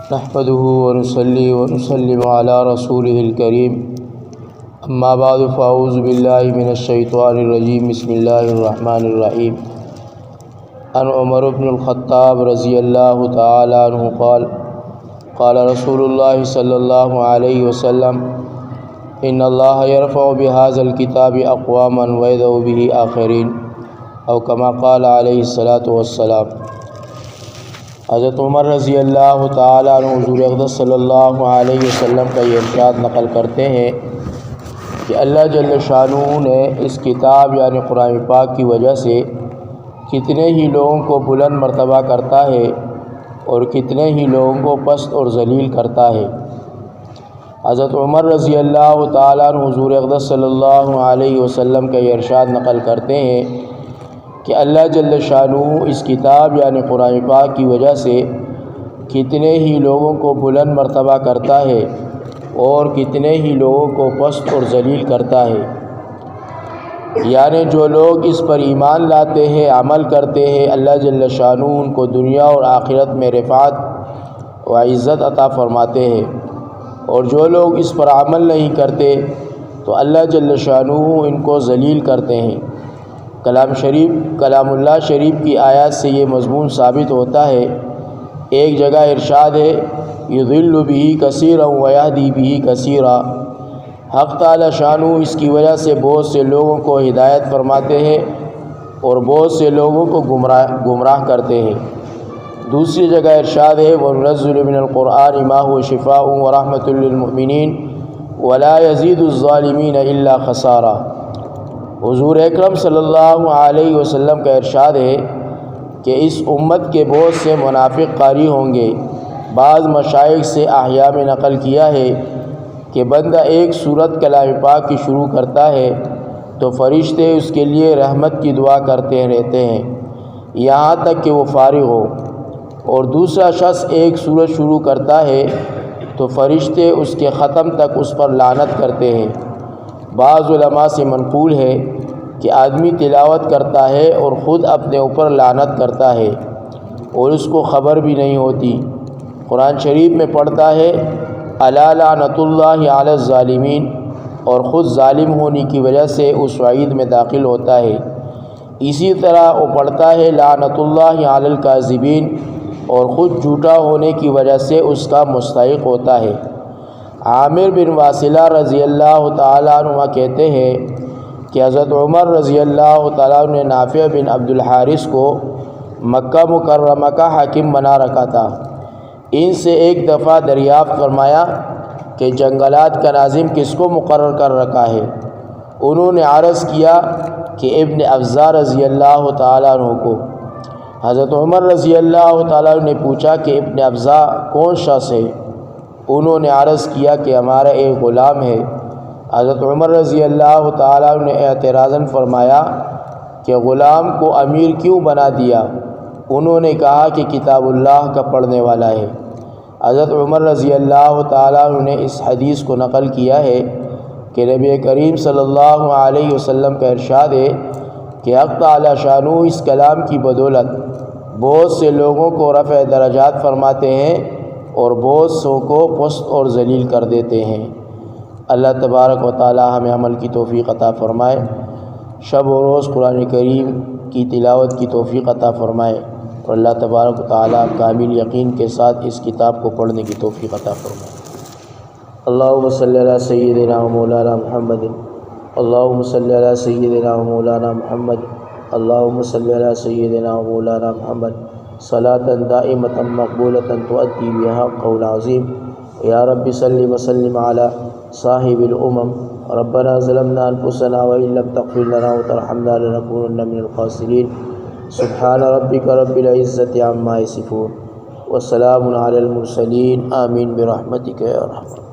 نحمده ونصلي ونسلم على رسوله الكريم اما بعد فاعوذ بالله من الشيطان الرجيم بسم الله الرحمن الرحيم عن عمر بن الخطاب رضي الله تعالى عنه قال قال رسول الله صلى الله عليه وسلم ان الله يرفع بهذا الكتاب اقواما ويذو به آخرين او كما قال عليه الصلاة والسلام۔ حضرت عمر رضی اللہ تعالیٰ عنہ حضور اقدس صلی اللہ علیہ وسلم کا یہ ارشاد نقل کرتے ہیں کہ اللہ جل شانہ نے اس کتاب یعنی قرآن پاک کی وجہ سے کتنے ہی لوگوں کو بلند مرتبہ کرتا ہے اور کتنے ہی لوگوں کو پست اور ذلیل کرتا ہے۔ حضرت عمر رضی اللہ تعالیٰ عنہ حضور اقدس صلی اللہ علیہ وسلم کا یہ ارشاد نقل کرتے ہیں کہ اللہ جل شانہ اس کتاب یعنی قرآن پاک کی وجہ سے کتنے ہی لوگوں کو بلند مرتبہ کرتا ہے اور کتنے ہی لوگوں کو پست اور ذلیل کرتا ہے، یعنی جو لوگ اس پر ایمان لاتے ہیں، عمل کرتے ہیں، اللہ جل شانہ ان کو دنیا اور آخرت میں رفعت و عزت عطا فرماتے ہیں، اور جو لوگ اس پر عمل نہیں کرتے تو اللہ جل شانہ ان کو ذلیل کرتے ہیں۔ کلام اللہ شریف کی آیات سے یہ مضمون ثابت ہوتا ہے۔ ایک جگہ ارشاد ہے یضل بہ کثیرا ویہدی بہ کثیرا، حق تعالی شانہ اس کی وجہ سے بہت سے لوگوں کو ہدایت فرماتے ہیں اور بہت سے لوگوں کو گمراہ کرتے ہیں۔ دوسری جگہ ارشاد ہے وَنُنَزِّلُ مِنَ الْقُرْآنِ مَا هُوَ شِفَاءٌ وَرَحْمَةٌ لِّلْمُؤْمِنِينَ وَلَا يَزِيدُ الظَّالِمِينَ إِلَّا خَسَارًا۔ حضور اکرم صلی اللہ علیہ وسلم کا ارشاد ہے کہ اس امت کے بہت سے منافق قاری ہوں گے۔ بعض مشائخ سے احیاء میں نقل کیا ہے کہ بندہ ایک سورت کلام پاک کی شروع کرتا ہے تو فرشتے اس کے لیے رحمت کی دعا کرتے رہتے ہیں یہاں تک کہ وہ فارغ ہو، اور دوسرا شخص ایک سورت شروع کرتا ہے تو فرشتے اس کے ختم تک اس پر لعنت کرتے ہیں۔ بعض علماء سے منقول ہے کہ آدمی تلاوت کرتا ہے اور خود اپنے اوپر لعنت کرتا ہے اور اس کو خبر بھی نہیں ہوتی۔ قرآن شریف میں پڑھتا ہے الا لعنت اللہ علی الظالمین، اور خود ظالم ہونے کی وجہ سے اس وعید میں داخل ہوتا ہے۔ اسی طرح وہ پڑھتا ہے لعنت اللہ علی الکاذبین، اور خود جھوٹا ہونے کی وجہ سے اس کا مستحق ہوتا ہے۔ عامر بن واصلہ رضی اللہ تعالیٰ عنہ کہتے ہیں کہ حضرت عمر رضی اللہ تعالیٰ عنہ نے نافع بن عبد الحارث کو مکہ مکرمہ کا حاکم بنا رکھا تھا۔ ان سے ایک دفعہ دریافت فرمایا کہ جنگلات کا ناظم کس کو مقرر کر رکھا ہے؟ انہوں نے عرض کیا کہ ابن افزا رضی اللہ تعالیٰ عنہ کو۔ حضرت عمر رضی اللہ تعالیٰ عنہ نے پوچھا کہ ابن افزا کون شخص ہے؟ انہوں نے عرض کیا کہ ہمارا ایک غلام ہے۔ حضرت عمر رضی اللہ تعالیٰ عنہ نے اعتراضاً فرمایا کہ غلام کو امیر کیوں بنا دیا؟ انہوں نے کہا کہ کتاب اللہ کا پڑھنے والا ہے۔ حضرت عمر رضی اللہ تعالیٰ عنہ نے اس حدیث کو نقل کیا ہے کہ نبی کریم صلی اللہ علیہ وسلم کا ارشاد ہے کہ حق تعالی شانہ اس کلام کی بدولت بہت سے لوگوں کو رفع درجات فرماتے ہیں اور بہت سو کو پست اور ذلیل کر دیتے ہیں۔ اللہ تبارک و تعالی ہمیں عمل کی توفیق عطا فرمائے، شب و روز قرآن کریم کی تلاوت کی توفیق عطا فرمائے، اور اللہ تبارک و تعالی کامل یقین کے ساتھ اس کتاب کو پڑھنے کی توفیق عطا فرمائے۔ اللہم صلی علی سیدنا و مولانا محمد، اللہم صلی علی سیدنا و مولانا محمد، اللہم صلی علی سیدنا و مولانا محمد صلاۃ دائمۃ مقبولۃ تؤدی بها حق العظیم۔ یا رب صلی وسلم علی صاحب الامم، ربنا ظلمنا انفسنا وان لم تغفر لنا وترحمنا لنکونن من الخاسرین۔ سبحان ربک رب العزۃ عما یصفون وسلام علی المرسلین، آمین برحمتک یا ارحم۔